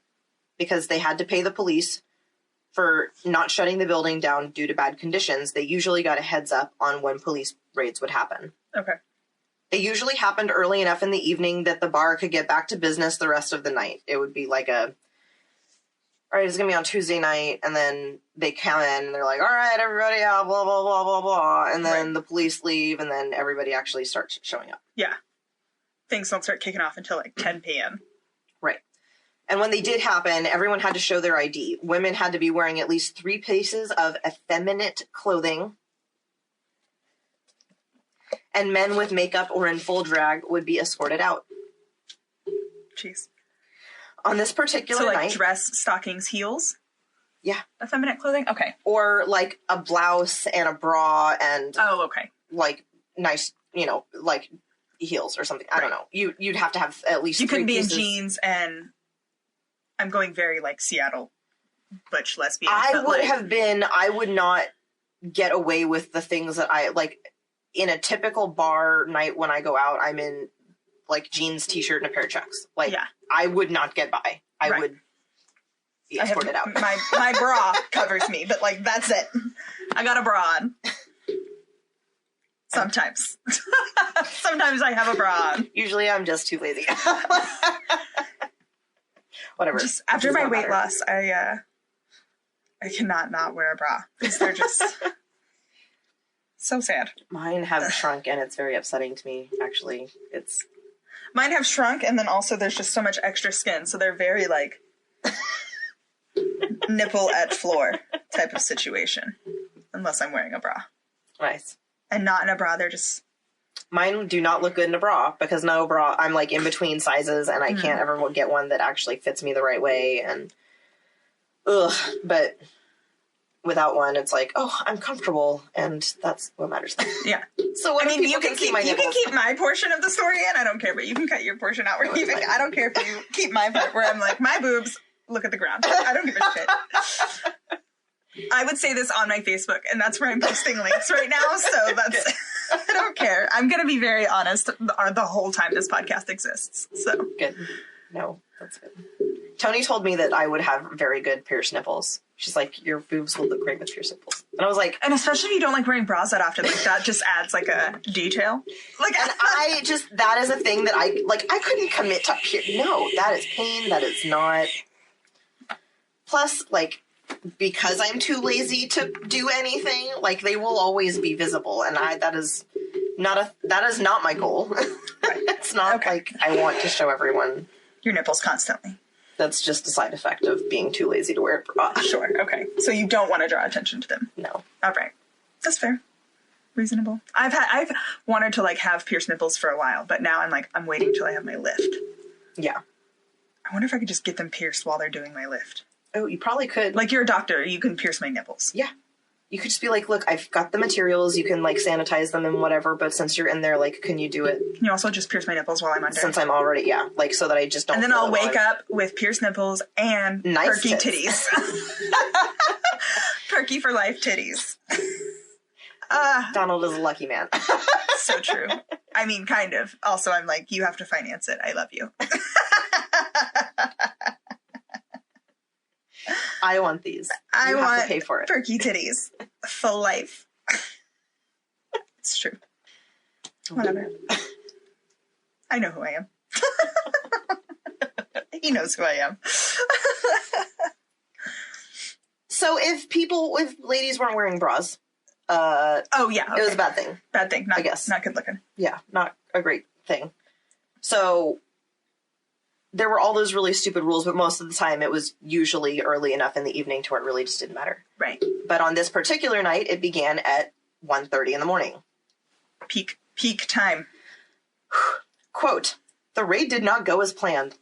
Because they had to pay the police for not shutting the building down due to bad conditions. They usually got a heads up on when police raids would happen. Okay. They usually happened early enough in the evening that the bar could get back to business the rest of the night. It would be all right, it's going to be on Tuesday night, and then they come in, and they're like, all right, everybody out, blah, blah, blah, blah, blah, and then the police leave, and then everybody actually starts showing up. Yeah. Things don't start kicking off until 10 p.m. Right. And when they did happen, everyone had to show their ID. Women had to be wearing at least 3 pieces of effeminate clothing, and men with makeup or in full drag would be escorted out. Jeez. On this particular night... dress, stockings, heels? Yeah. Effeminate clothing? Okay. Or, a blouse and a bra and... Oh, okay. Nice, heels or something. I don't know. You'd have to have at least 3 pieces. You couldn't be in jeans and... I'm going very, Seattle butch lesbian. I would not get away with the things that I... in a typical bar night when I go out, I'm in... jeans, t-shirt, and a pair of chucks. I would not get by. I would be escorted out. My bra covers me, but that's it. I got a bra on. Sometimes. Sometimes I have a bra on. Usually I'm just too lazy. Whatever. Just after my weight loss, I cannot not wear a bra. Because they're just so sad. Mine have shrunk, and it's very upsetting to me, actually. Mine have shrunk, and then also there's just so much extra skin, so they're very, nipple at floor type of situation. Unless I'm wearing a bra. Nice. And not in a bra, they're just... Mine do not look good in a bra, because no bra, I'm, in between sizes, and I can't ever get one that actually fits me the right way, and... Ugh, but... Without one, it's I'm comfortable, and that's what matters. Yeah. So what you can keep my portion of the story in. I don't care, but you can cut your portion out. I don't care if you keep my part where I'm my boobs look at the ground. I don't give a shit. I would say this on my Facebook, and that's where I'm posting links right now, so that's... I don't care. I'm going to be very honest the whole time this podcast exists, so... Good. No, that's good. Tony told me that I would have very good pierced nipples. She's like, your boobs will look great with pierced nipples. And I was like... And especially if you don't like wearing bras that often, like, that just adds, like, a detail. Like, and I just... That is a thing that I... Like, I couldn't commit to... No, that is pain. That is not... Plus, like... Because I'm too lazy to do anything, like, they will always be visible, and that is not my goal. It's not like I want to show everyone your nipples constantly. That's just a side effect of being too lazy to wear a bra. Sure, okay. So you don't want to draw attention to them? No. All right. That's fair. Reasonable. I've wanted to, like, have pierced nipples for a while, but now I'm waiting till I have my lift. Yeah. I wonder if I could just get them pierced while they're doing my lift. Oh, you probably could. Like, you're a doctor. You can pierce my nipples. Yeah. You could just be like, look, I've got the materials. You can, like, sanitize them and whatever, but since you're in there, like, can you do it? Can you also just pierce my nipples while I'm under? Since I'm already, yeah. Like, so that I just don't... And then I'll wake up with pierced nipples and nice perky titties. Perky for life titties. Donald is a lucky man. So true. I mean, kind of. Also, I'm like, you have to finance it. I love you. I want these. I want to pay for it. Perky titties for life. It's true. Whatever. I know who I am. He knows who I am. So if ladies weren't wearing bras, oh yeah, okay. It was a bad thing. Bad thing. I guess. Not good looking. Yeah, not a great thing. So there were all those really stupid rules, but most of the time it was usually early enough in the evening to where it really just didn't matter. Right. But on this particular night, it began at 1:30 in the morning. Peak time. Quote, the raid did not go as planned.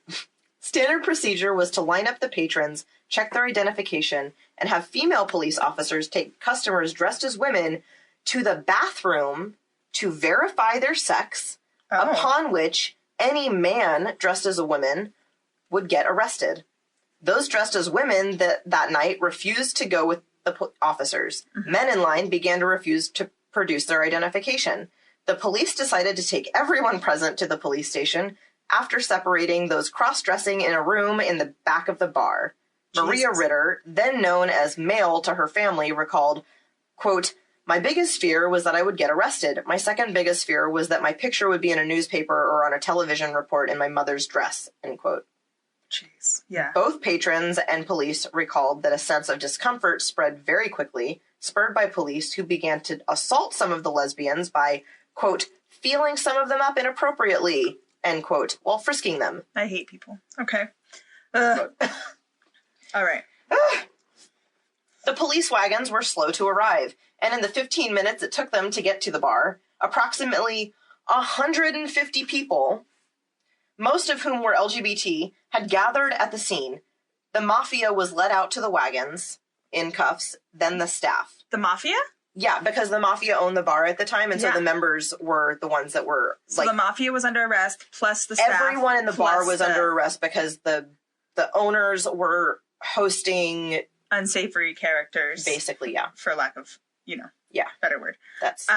Standard procedure was to line up the patrons, check their identification, and have female police officers take customers dressed as women to the bathroom to verify their sex, upon which any man dressed as a woman would get arrested. Those dressed as women that night refused to go with the officers. Mm-hmm. Men in line began to refuse to produce their identification. The police decided to take everyone present to the police station after separating those cross-dressing in a room in the back of the bar. Jesus. Maria Ritter, then known as Mail to her family, recalled, quote, my biggest fear was that I would get arrested. My second biggest fear was that my picture would be in a newspaper or on a television report in my mother's dress, end quote. Jeez, yeah. Both patrons and police recalled that a sense of discomfort spread very quickly, spurred by police who began to assault some of the lesbians by, quote, feeling some of them up inappropriately, end quote, while frisking them. I hate people. Okay. All right. The police wagons were slow to arrive, and in the 15 minutes it took them to get to the bar, approximately 150 people, most of whom were LGBT, had gathered at the scene. The mafia was led out to the wagons in cuffs, then the staff. The mafia? Yeah, because the mafia owned the bar at the time, and so the members were the ones that were... So the mafia was under arrest, plus the staff. Everyone in the bar was under arrest because the owners were hosting... unsavory characters. Basically, yeah. For lack of, better word. That's,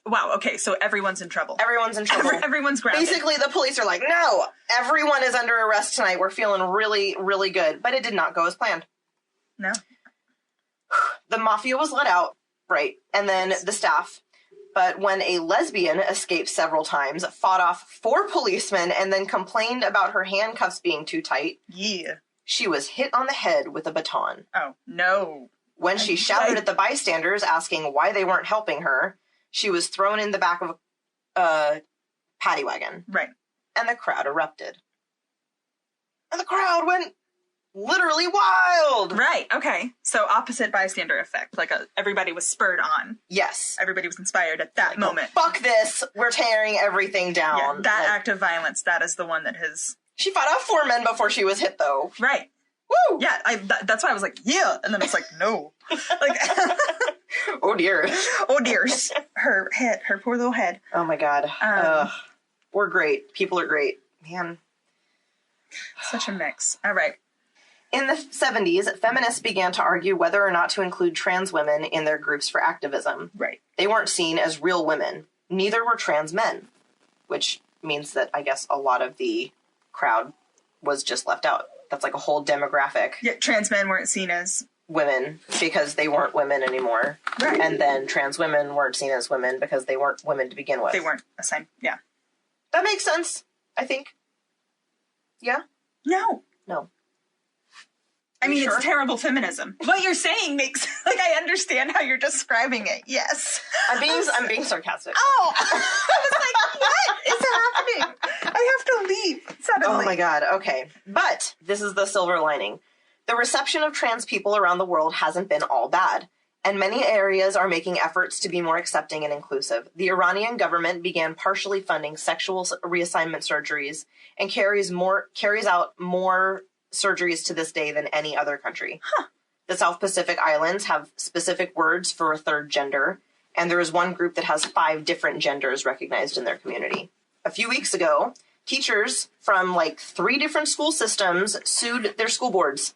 Wow, okay, so everyone's in trouble. Everyone's in trouble. Everyone's grounded. Basically, the police are like, no, everyone is under arrest tonight. We're feeling really, really good. But it did not go as planned. No. The mafia was let out, right, and then the staff. But when a lesbian escaped several times, fought off 4 policemen, and then complained about her handcuffs being too tight, she was hit on the head with a baton. Oh, no. When she shouted at the bystanders, asking why they weren't helping her, she was thrown in the back of a paddy wagon. Right. And the crowd erupted. And the crowd went literally wild. Right, okay. So opposite bystander effect. Like everybody was spurred on. Yes. Everybody was inspired at that moment. Fuck this. We're tearing everything down. Yeah, that act of violence, that is the one that has... She fought off 4 men before she was hit, though. Right. Woo! Yeah, that's why I was like, yeah. And then it's like, no. Like, oh, dear. Oh, dear. Her head, her poor little head. Oh, my God. We're great. People are great. Man. Such a mix. All right. In the 70s, feminists began to argue whether or not to include trans women in their groups for activism. Right. They weren't seen as real women. Neither were trans men, which means that I guess a lot of the crowd was just left out. That's like a whole demographic. Yeah, trans men weren't seen as women because they weren't women anymore. Right. And then trans women weren't seen as women because they weren't women to begin with. They weren't assigned. Yeah. That makes sense, I think. Yeah? No. No. I mean, sure? It's terrible feminism. What you're saying makes, like, I understand how you're describing it. Yes. I'm being sarcastic. Oh! I was like, what is happening? I have to leave suddenly. Oh my god, okay. But this is the silver lining. The reception of trans people around the world hasn't been all bad, and many areas are making efforts to be more accepting and inclusive. The Iranian government began partially funding sexual reassignment surgeries and carries out more surgeries to this day than any other country. Huh. The South Pacific Islands have specific words for a third gender, and there is one group that has 5 different genders recognized in their community. A few weeks ago, teachers from like 3 different school systems sued their school boards.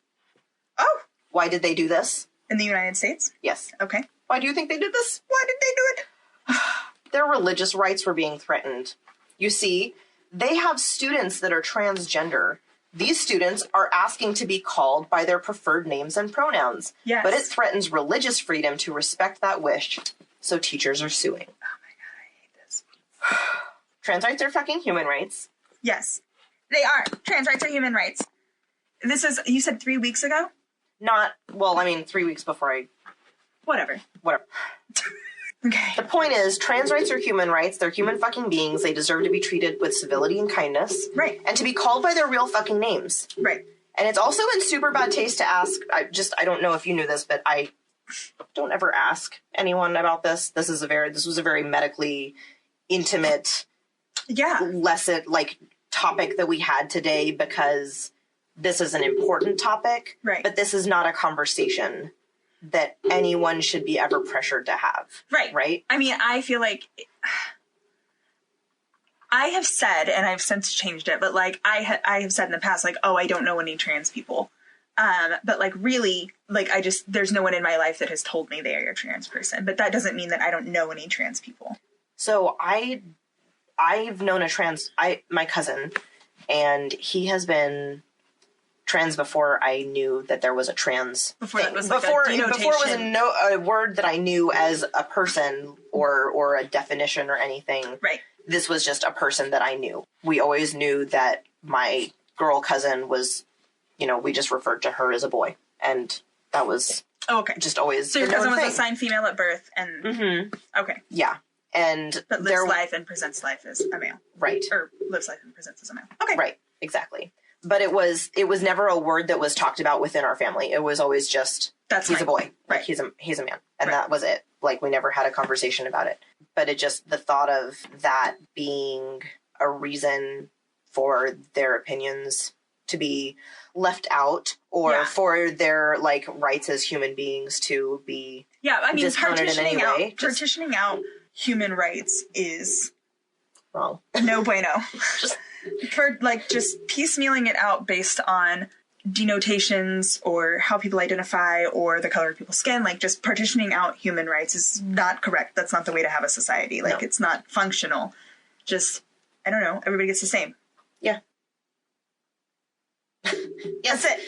Oh. Why did they do this? In the United States? Yes. Okay. Why do you think they did this? Why did they do it? Their religious rights were being threatened. You see, they have students that are transgender. These students are asking to be called by their preferred names and pronouns. Yes. But it threatens religious freedom to respect that wish, so teachers are suing. Oh my god, I hate this. Trans rights are fucking human rights. Yes. They are. Trans rights are human rights. This is, you said 3 weeks ago? Not, well, I mean, 3 weeks before Whatever. Okay. The point is, trans rights are human rights. They're human fucking beings. They deserve to be treated with civility and kindness. Right. And to be called by their real fucking names. Right. And it's also in super bad taste to ask, I don't know if you knew this, but I don't ever ask anyone about this. This was a very medically intimate lesson, like, topic that we had today, because this is an important topic. Right. But this is not a conversation that anyone should be ever pressured to have. Right. Right? I mean, I feel like I have said, and I've since changed it, but like I have said in the past, like, oh, I don't know any trans people. But like really, like there's no one in my life that has told me they are a trans person. But that doesn't mean that I don't know any trans people. So I've known my cousin, and he has been trans before I knew that there was a trans before thing. That was like before a denotation. Before it was a word that I knew as a person or a definition or anything. Right. This was just a person that I knew. We always knew that my girl cousin was, we just referred to her as a boy, and that was just always. So your cousin was assigned female at birth, and okay, yeah, and but lives life and presents life as a male, right? Or lives life and presents as a male. Okay, right, exactly. But it was never a word that was talked about within our family. It was always just he's a boy, right? Like he's a man, and that was it. Like we never had a conversation about it. But it just the thought of that being a reason for their opinions to be left out, or for their like rights as human beings to be discounted in any way. Partitioning out human rights is wrong. No bueno. For like just piecemealing it out based on denotations or how people identify or the color of people's skin, like just partitioning out human rights is not correct. That's not the way to have a society. Like it's not functional. Just, I don't know, everybody gets the same. Yeah. Yes. That's it.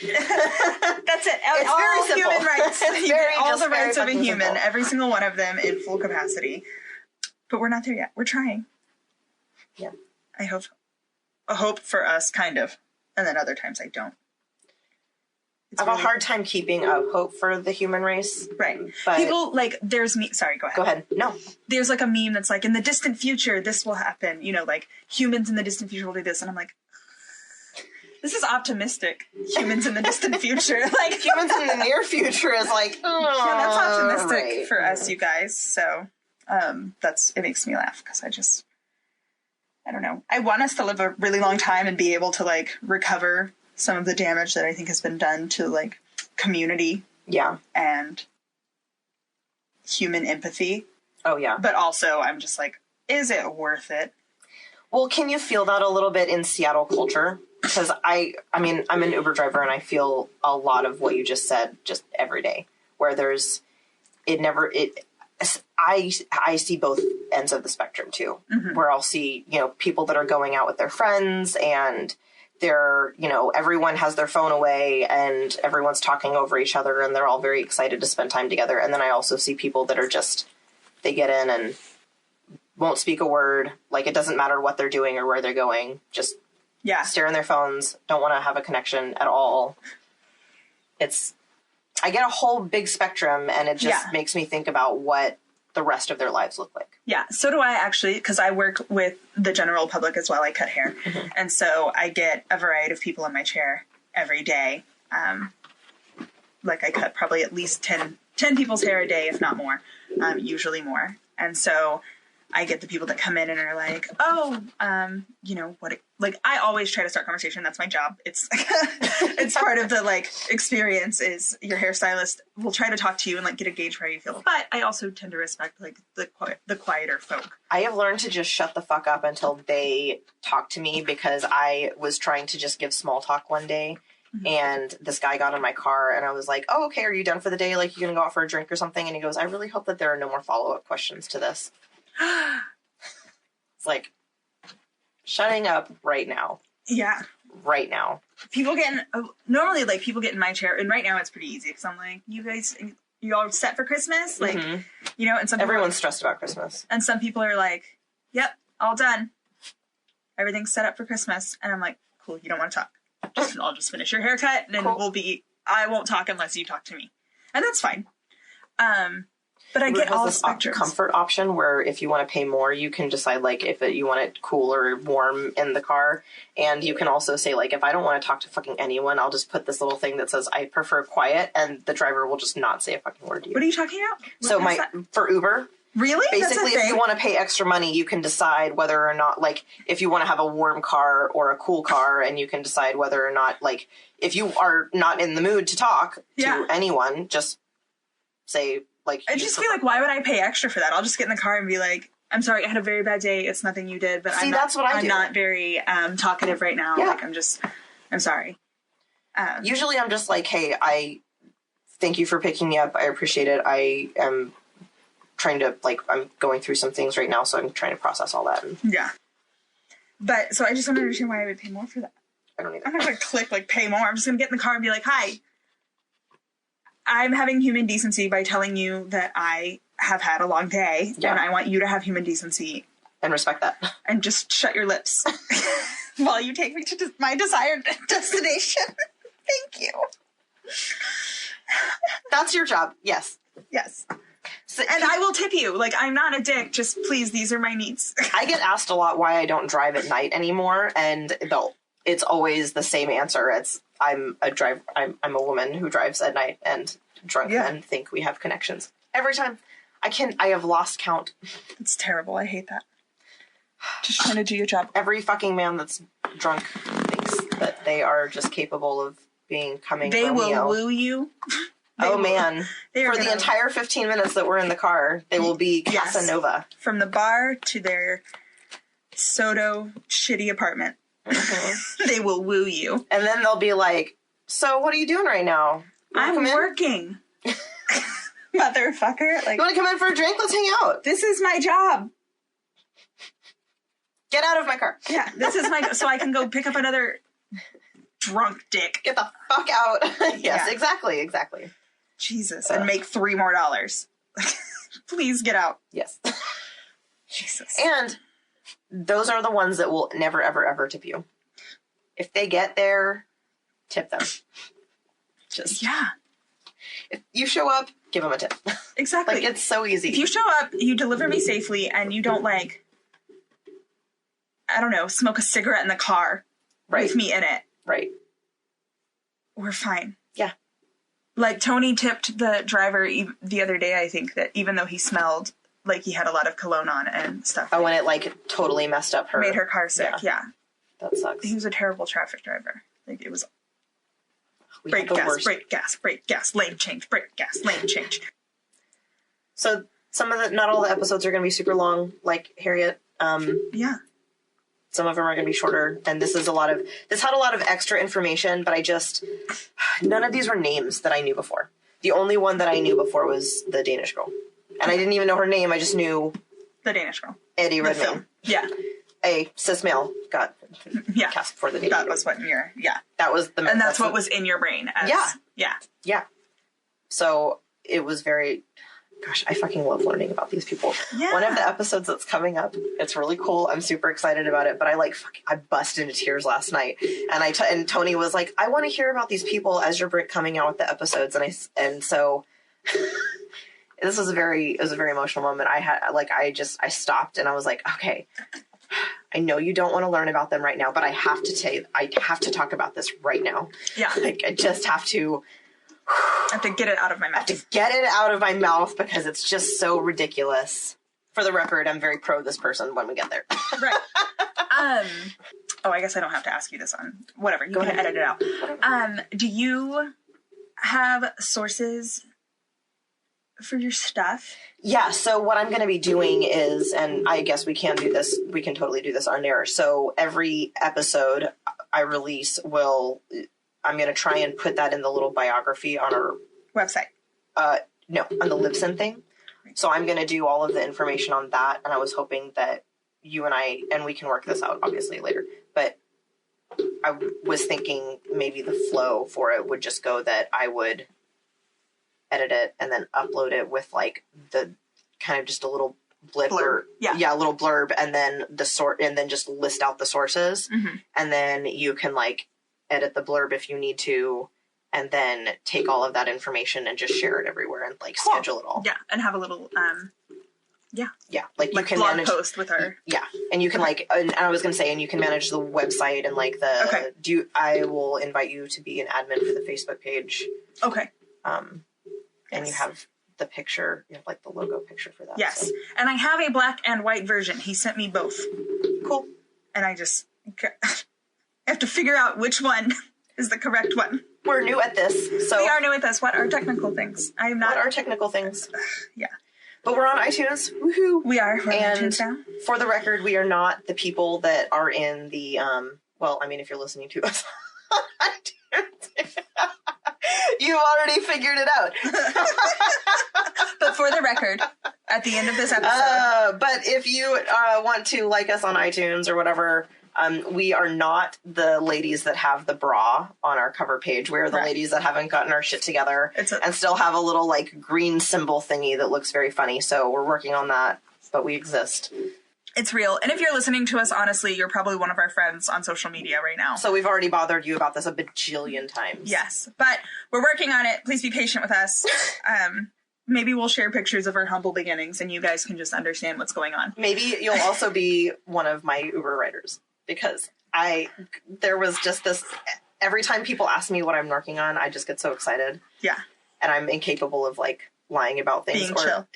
That's it. It's all very simple. Human rights. It's you very, get all the rights of a human, simple. every single one of them in full capacity. But we're not there yet. We're trying. Yeah. I hope. A hope for us, kind of. And then other times I don't. I have a hard time keeping up hope for the human race. Right. But people, like, there's me. Sorry, go ahead. Go ahead. No. There's, like, a meme that's like, in the distant future, this will happen. Like, humans in the distant future will do this. And I'm like, this is optimistic. Humans in the distant future. Like, humans in the near future is like, that's optimistic for us, you guys. So, it makes me laugh because I don't know. I want us to live a really long time and be able to, like, recover some of the damage that I think has been done to, like, community. Yeah. And human empathy. Oh, yeah. But also, I'm just like, is it worth it? Well, can you feel that a little bit in Seattle culture? because I mean, I'm an Uber driver and I feel a lot of what you just said just every day, where I see both ends of the spectrum too, where I'll see, people that are going out with their friends and they're, everyone has their phone away and everyone's talking over each other and they're all very excited to spend time together. And then I also see people that are just, they get in and won't speak a word. Like, it doesn't matter what they're doing or where they're going. Just stare in their phones. Don't want to have a connection at all. I get a whole big spectrum, and it just makes me think about what the rest of their lives look like. Yeah, so do I actually, because I work with the general public as well. I cut hair. And so I get a variety of people in my chair every day. Like, I cut probably at least 10 people's hair a day, if not more, usually more. And so I get the people that come in and are like, I always try to start conversation. That's my job. It's it's part of the experience is your hairstylist will try to talk to you and get a gauge for how you feel. But I also tend to respect the quieter folk. I have learned to just shut the fuck up until they talk to me, because I was trying to just give small talk one day. And this guy got in my car and I was like, oh, okay, are you done for the day? Like, you gonna go out for a drink or something? And he goes, I really hope that there are no more follow-up questions to this. It's like, shutting up right now. Yeah. Right now. People get normally people get in my chair, and right now it's pretty easy because I'm like, you guys, you all set for Christmas? And some everyone's stressed about Christmas. And some people are like, yep, all done. Everything's set up for Christmas. And I'm like, cool, you don't want to talk. I'll just finish your haircut, and cool. I won't talk unless you talk to me. And that's fine. But I get all the spectrums. Comfort option where if you want to pay more, you can decide if you want it cool or warm in the car. And you can also say if I don't want to talk to fucking anyone, I'll just put this little thing that says I prefer quiet, and the driver will just not say a fucking word to you. What are you talking about? For Uber. Really? Basically, if you want to pay extra money, you can decide whether or not, if you want to have a warm car or a cool car, and you can decide whether or not, if you are not in the mood to talk to anyone, just say, I just feel why would I pay extra for that? I'll just get in the car and be like, I'm sorry, I had a very bad day. It's nothing you did, but that's what I do. I'm not very talkative right now. Yeah. I'm sorry. Usually I'm just hey, I thank you for picking me up. I appreciate it. I am trying to, I'm going through some things right now, so I'm trying to process all that. Yeah. But, so I just don't understand why I would pay more for that. I don't either. I'm not going to click, pay more. I'm just going to get in the car and be like, hi, I'm having human decency by telling you that I have had a long day, and I want you to have human decency. And respect that. And just shut your lips while you take me to my desired destination. Thank you. That's your job. Yes. Yes. So, and I will tip you. I'm not a dick. Just please, these are my needs. I get asked a lot why I don't drive at night anymore, and it's always the same answer. I'm a woman who drives at night, and drunk men think we have connections. Every time. I have lost count. It's terrible. I hate that. Just trying to do your job. Every fucking man that's drunk thinks that they are just capable of coming They Romeo. Will woo you. Man. For the entire 15 minutes that we're in the car, they will be Casanova. From the bar to their Soto shitty apartment. They will woo you. And then they'll be like, so what are you doing right now? I'm working. Motherfucker. You want to come in for a drink? Let's hang out. This is my job. Get out of my car. Yeah, this is so I can go pick up another drunk dick. Get the fuck out. Yes, exactly. Jesus, and make $3 more. Please get out. Yes. Jesus. And those are the ones that will never, ever, ever tip you. If they get there, tip them. Just if you show up, give them a tip. Exactly. It's so easy. If you show up, you deliver me safely, and you don't I don't know, smoke a cigarette in the car with me in it. Right. We're fine. Yeah. Tony tipped the driver the other day, I think, that even though he smelled he had a lot of cologne on and stuff. Oh, and it totally messed up made her car sick. Yeah. That sucks. He was a terrible traffic driver. It was brake gas, lane change, brake gas, lane change. So not all the episodes are going to be super long, like Harriet. Yeah. Some of them are going to be shorter. And this had a lot of extra information, but none of these were names that I knew before. The only one that I knew before was the Danish girl. And I didn't even know her name. I just knew the Danish girl. Eddie Redmayne. Yeah. A cis male got cast for the Danish girl. That was what in your, That was the... And that's what was in your brain. Yeah. So it was very... Gosh, I fucking love learning about these people. Yeah. One of the episodes that's coming up, it's really cool. I'm super excited about it, but I bust into tears last night. And Tony was like, I want to hear about these people as you're coming out with the episodes. And so this was a very emotional moment. I stopped and I was like, okay, I know you don't want to learn about them right now, but I have to talk about this right now. Yeah. I just have to... I have to get it out of my mouth. Because it's just so ridiculous. For the record, I'm very pro this person when we get there. Right. I guess I don't have to ask you this on whatever. You can edit it out. Do you have sources for your stuff? Yeah, so what I'm going to be doing is, and I guess we can totally do this on air. So every episode I release I'm going to try and put that in the little biography on our website. No, on the Libsyn thing. So I'm going to do all of the information on that. And I was hoping that you and we can work this out obviously later, but I was thinking maybe the flow for it would just go that I would edit it and then upload it with like the kind of just a little blip blurb. A little blurb and then and then just list out the sources. Mm-hmm. And then you can like edit the blurb if you need to, and then take all of that information and just share it everywhere and like schedule it all. Yeah, and have a little like you can blog manage post with her. Yeah, and you can and I was gonna say, and you can manage the website and like the. Okay. I will invite you to be an admin for the Facebook page. Okay. And you have the picture, you have like the logo picture for that. Yes, so. And I have a black and white version. He sent me both. Cool. And I just. I have to figure out which one is the correct one. We're new at this, so... We are new at this. What are technical things? I am not... What are technical things? Yeah. But we're on iTunes. Woohoo! We are. We're on iTunes now. For the record, we are not the people that are in the, if you're listening to us on iTunes, you already figured it out. But for the record, at the end of this episode... but if you want to like us on iTunes or whatever... we are not the ladies that have the bra on our cover page. We're the ladies that haven't gotten our shit together and still have a little like green symbol thingy that looks very funny. So we're working on that, but we exist. It's real. And if you're listening to us, honestly, you're probably one of our friends on social media right now. So we've already bothered you about this a bajillion times. Yes, but we're working on it. Please be patient with us. Maybe we'll share pictures of our humble beginnings and you guys can just understand what's going on. Maybe you'll also be one of my Uber riders. Because there was just this, every time people ask me what I'm working on, I just get so excited. Yeah. And I'm incapable of like lying about things. Being chill.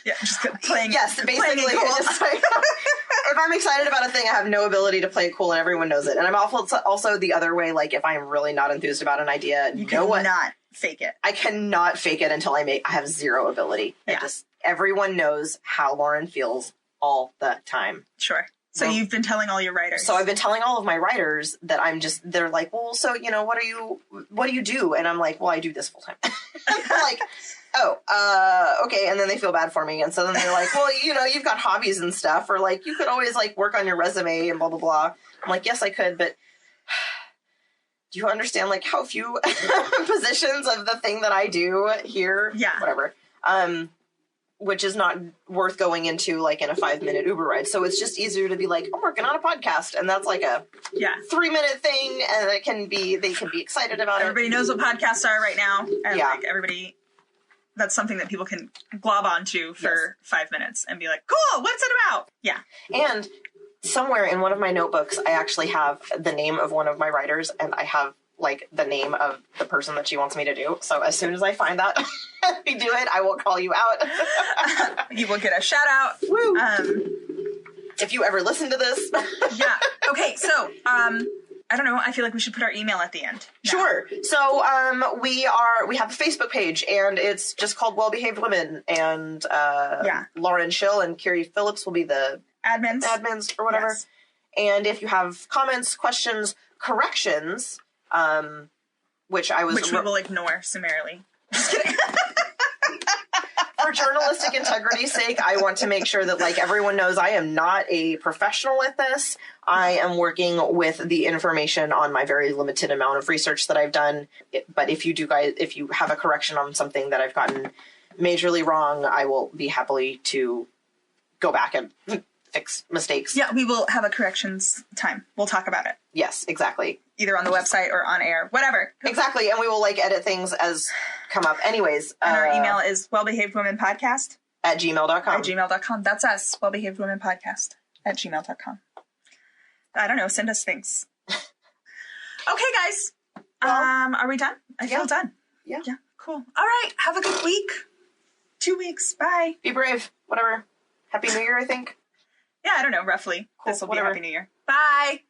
Yeah, just playing. Yes, basically. Cool. If I'm excited about a thing, I have no ability to play it cool and everyone knows it. And I'm also the other way, like if I'm really not enthused about an idea, you cannot fake it. I cannot fake it until I have zero ability. Yeah. Everyone knows how Lauren feels all the time. Sure. So you've been telling all your writers. So I've been telling all of my writers that they're like, well, so, what do you do? And I'm like, well, I do this full time. They're like, oh, okay. And then they feel bad for me. And so then they're like, well, you've got hobbies and stuff, or like, you could always like work on your resume and blah, blah, blah. I'm like, yes, I could. But do you understand like how few positions of the thing that I do here? Yeah. Whatever. Which is not worth going into like in a 5-minute Uber ride. So it's just easier to be like, I'm working on a podcast. And that's like a 3-minute thing. And they can be excited about it. Everybody knows what podcasts are right now. And like everybody, that's something that people can glob onto for 5 minutes and be like, cool, what's it about? Yeah. And somewhere in one of my notebooks, I actually have the name of one of my writers and I have like the name of the person that she wants me to do. So as soon as I find that we do it, I will call you out. You will get a shout out. Woo. If you ever listen to this. Yeah. Okay. So, I don't know. I feel like we should put our email at the end. Now. Sure. So, we have a Facebook page and it's just called Well Behaved Women and, Lauren Schill and Kyria Phillips will be the admins or whatever. Yes. And if you have comments, questions, corrections, which we will ignore summarily. Just kidding. For journalistic integrity's sake, I want to make sure that, like, everyone knows I am not a professional at this. I am working with the information on my very limited amount of research that I've done. But if you have a correction on something that I've gotten majorly wrong, I will be happily to go back and fix mistakes. Yeah, we will have a corrections time. We'll talk about it. Yes, exactly. Either on the website or on air, whatever. Exactly, and we will, like, edit things as come up. Anyways. And our email is wellbehavedwomenpodcast @gmail.com. That's us, wellbehavedwomenpodcast @gmail.com. I don't know, send us things. Okay, guys. Well, are we done? I feel done. Yeah. Yeah, cool. All right, have a good week. 2 weeks. Bye. Be brave. Whatever. Happy New Year, I think. Yeah, I don't know, roughly. Cool, This will be Happy New Year. Bye.